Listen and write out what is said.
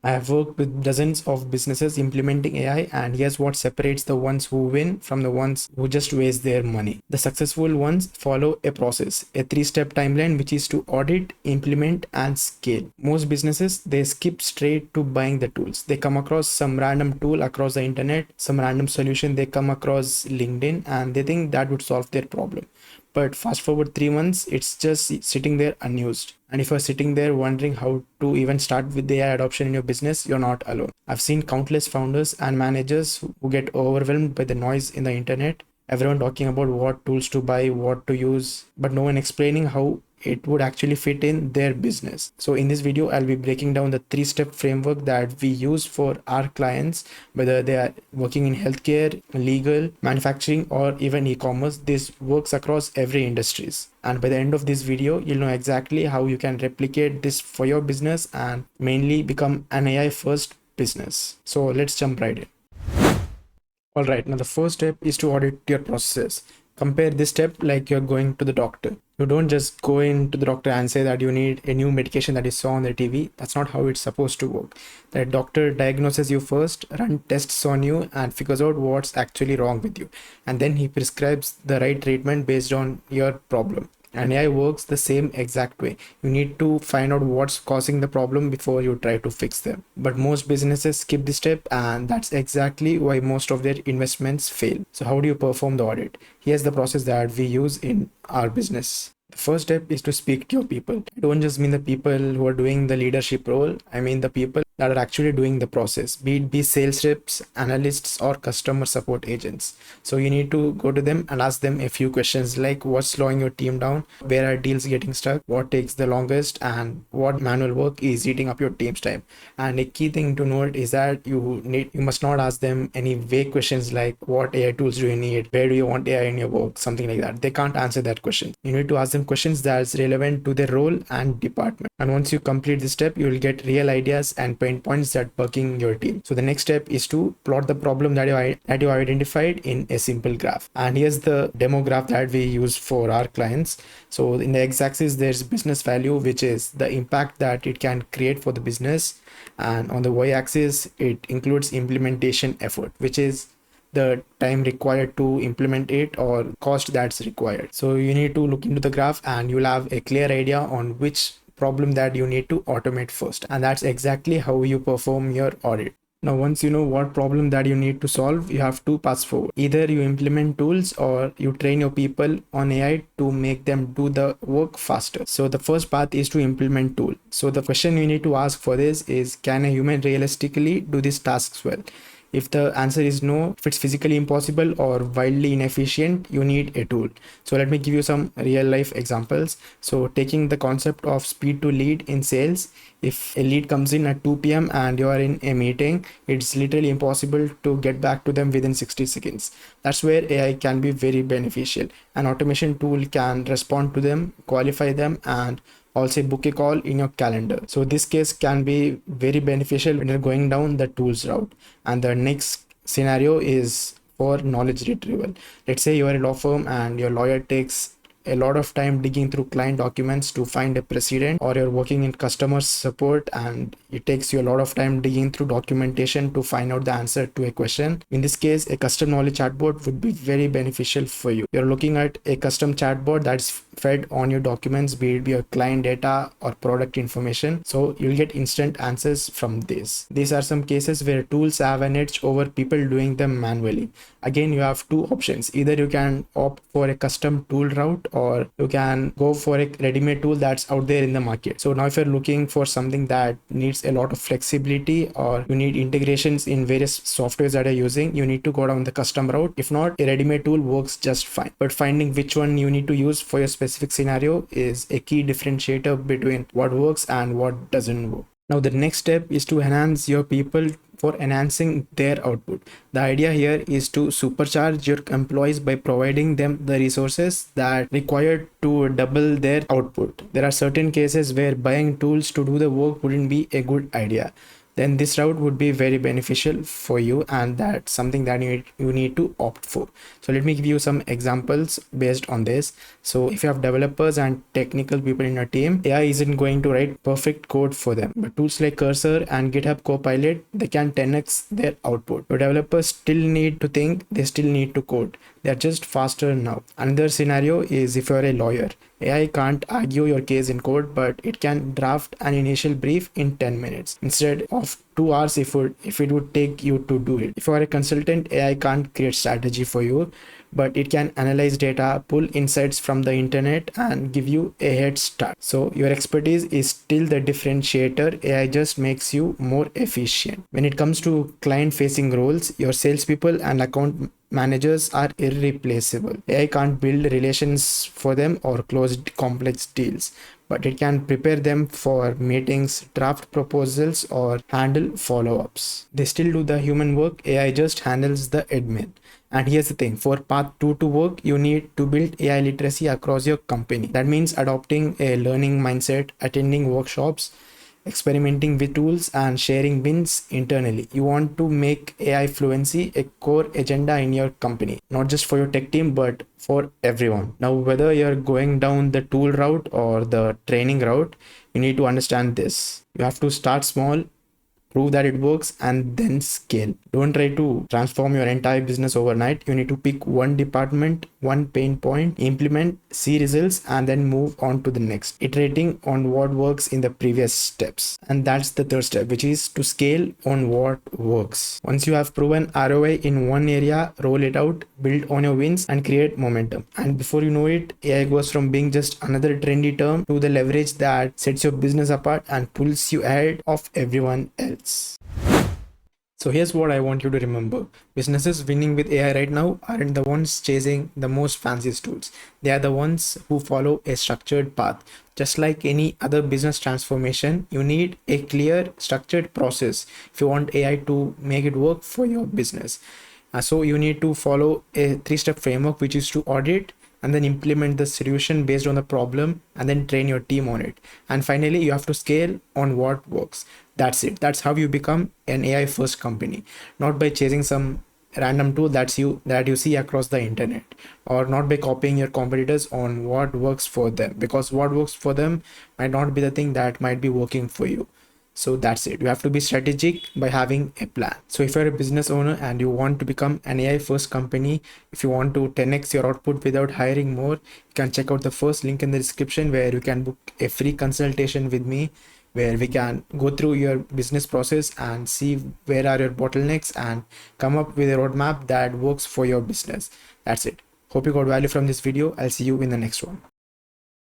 I have worked with dozens of businesses implementing AI, and here's what separates the ones who win from the ones who just waste their money. The successful ones follow a process, a three-step timeline, which is to audit, implement, and scale. Most businesses, they skip straight to buying the tools. They come across some random tool across the internet, some random solution they come across LinkedIn, and they think that would solve their problem. But fast forward 3 months, it's just sitting there unused. And if you're sitting there wondering how to even start with the AI adoption in your business, you're not alone. I've seen countless founders and managers who get overwhelmed by the noise in the internet. Everyone talking about what tools to buy, what to use, but no one explaining how it would actually fit in their business. So in this video, I'll be breaking down the three-step framework that we use for our clients, whether they are working in healthcare, legal, manufacturing, or even e-commerce. This works across every industries. And by the end of this video, you'll know exactly how you can replicate this for your business and mainly become an AI first business. So let's jump right in. All right, now the first step is to audit your processes. Compare this step like you're going to the doctor. You don't just go into the doctor and say that you need a new medication that you saw on the TV. That's not how it's supposed to work. The doctor diagnoses you first, run tests on you, and figures out what's actually wrong with you. And then he prescribes the right treatment based on your problem. And AI works the same exact way. You need to find out what's causing the problem before you try to fix them. But most businesses skip this step, and that's exactly why most of their investments fail. So how do you perform the audit? Here's the process that we use in our business. The first step is to speak to your people. I don't just mean the people who are doing the leadership role. I mean the people that are actually doing the process, be sales reps, analysts, or customer support agents. So you need to go to them and ask them a few questions like what's slowing your team down, where are deals getting stuck, what takes the longest, and what manual work is eating up your team's time. And a key thing to note is that you must not ask them any vague questions like what AI tools do you need, where do you want AI in your work, something like that. They can't answer that question. You need to ask them questions that's relevant to their role and department. And once you complete this step, you will get real ideas and pain points that bugging your team. So the next step is to plot the problem that you identified in a simple graph. And here's the demo graph that we use for our clients. So in the x-axis, there's business value, which is the impact that it can create for the business. And on the y-axis, it includes implementation effort, which is the time required to implement it or cost that's required. So you need to look into the graph and you'll have a clear idea on which problem that you need to automate first. And that's exactly how you perform your audit. Now, once you know what problem that you need to solve, you have two paths forward. Either you implement tools or you train your people on AI to make them do the work faster. So the first path is to implement tool. So the question you need to ask for this is, can a human realistically do these tasks well? If the answer is no, if it's physically impossible or wildly inefficient, you need a tool. So let me give you some real life examples. So taking the concept of speed to lead in sales, if a lead comes in at 2 p.m. and you are in a meeting, it's literally impossible to get back to them within 60 seconds. That's where AI can be very beneficial. An automation tool can respond to them, qualify them, and also book a call in your calendar. So this case can be very beneficial when you're going down the tools route. And the next scenario is for knowledge retrieval. Let's say you are a law firm and your lawyer takes a lot of time digging through client documents to find a precedent, or you're working in customer support and it takes you a lot of time digging through documentation to find out the answer to a question. In this case, a custom knowledge chatbot would be very beneficial for you. You're looking at a custom chatbot that's fed on your documents, be it your client data or product information. So you'll get instant answers from this. These are some cases where tools have an edge over people doing them manually. Again, you have two options. Either you can opt for a custom tool route, or you can go for a ready-made tool that's out there in the market. So now if you're looking for something that needs a lot of flexibility, or you need integrations in various softwares that you're using, you need to go down the custom route. If not, a ready-made tool works just fine. But finding which one you need to use for your specific scenario is a key differentiator between what works and what doesn't work. Now the next step is to enhance your people for enhancing their output. The idea here is to supercharge your employees by providing them the resources that required to double their output. There are certain cases where buying tools to do the work wouldn't be a good idea. then this route would be very beneficial for you, and that's something that you need to opt for. So let me give you some examples based on this. So if you have developers and technical people in your team, AI isn't going to write perfect code for them, but tools like Cursor and GitHub Copilot, they can 10x their output. Your developers still need to think, they still need to code. They're just faster now. Another scenario is if you're a lawyer. AI can't argue your case in code, but it can draft an initial brief in 10 minutes instead of 2 hours if it would take you to do it. If you are a consultant, AI can't create strategy for you, but it can analyze data, pull insights from the internet, and give you a head start. So your expertise is still the differentiator. AI just makes you more efficient. When it comes to client facing roles, your salespeople and account managers are irreplaceable. AI can't build relations for them or close complex deals, but it can prepare them for meetings, draft proposals, or handle follow-ups. They still do the human work, AI just handles the admin. And here's the thing, for path 2 to work, you need to build AI literacy across your company. That means adopting a learning mindset, attending workshops, experimenting with tools, and sharing wins internally. You want to make AI fluency a core agenda in your company, not just for your tech team, but for everyone. Now, whether you're going down the tool route or the training route, you need to understand this. You have to start small, prove that it works, and then scale. Don't try to transform your entire business overnight. You need to pick one department, one pain point, implement, see results, and then move on to the next, iterating on what works in the previous steps. And that's the third step, which is to scale on what works. Once you have proven ROI in one area, roll it out, build on your wins, and create momentum. And before you know it, AI goes from being just another trendy term to the leverage that sets your business apart and pulls you ahead of everyone else. So here's what I want you to remember. Businesses winning with AI right now aren't the ones chasing the most fanciest tools. They are the ones who follow a structured path. Just like any other business transformation, you need a clear, structured process if you want AI to make it work for your business. So you need to follow a 3-step framework, which is to audit, and then implement the solution based on the problem, and then train your team on it. And finally, you have to scale on what works. That's it. That's how you become an AI first company, not by chasing some random tool that you see across the internet, or not by copying your competitors on what works for them, because what works for them might not be the thing that might be working for you. So that's it. You have to be strategic by having a plan. So if you're a business owner and you want to become an AI first company, if you want to 10x your output without hiring more, you can check out the first link in the description, where you can book a free consultation with me, where we can go through your business process and see where are your bottlenecks and come up with a roadmap that works for your business. That's it. Hope you got value from this video. I'll see you in the next one.